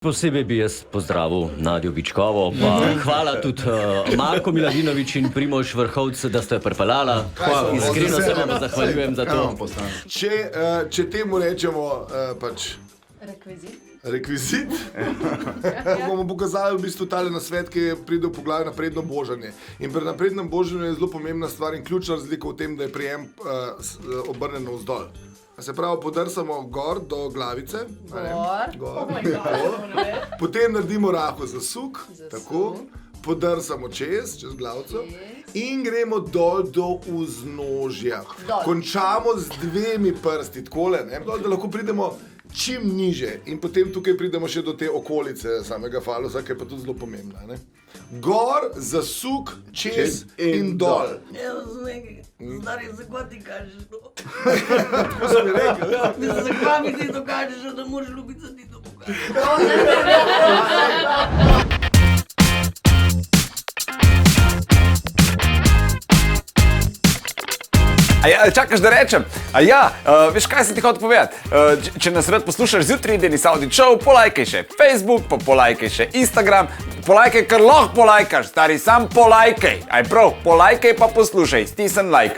Posebej bi jaz pozdravil Nadjo Bičkovo, pa hvala tudi Marko Miladinovič in Primož Vrhovc, da ste jo pripeljala. Iskreno se vam zahvaljujem za to. Če temu rečemo rekvizit, bomo pokazali v bistvu tale nasvet, ki je pridel po glavi napredno božanje. In pri naprednem božanju je zelo pomembna stvar in ključna razlika v tem, da je prijem obrnen navzdol. Se pravi, podrsamo gor do glavice. Gor. Potem naredimo rahel zasuk, tako. Podrsamo čez glavico in gremo dol do vznožja. Končamo z dvemi prsti, takole, da lahko pridemo čim niže. In potem tukaj pridemo še do te okolice samega falusa, ki je pa tudi zelo pomembna. Gor, zasuk, čez in dol. Stari, zakaj ti kažeš to? Tako sem mi rekel. Zakaj mi ti to kažeš, da moraš ljubiti, da ti to pokažeš? Čakaš, da rečem? Veš, kaj sem ti hotel povedati? Če nas rad poslušaš zjutraj, Denis Audić Show, polajkaj še Facebook, pa polajkaj še Instagram, polajkaj, kar lahko polajkaš, stari, sam polajkaj. Aj prav, polajkaj pa poslušaj, stisni like.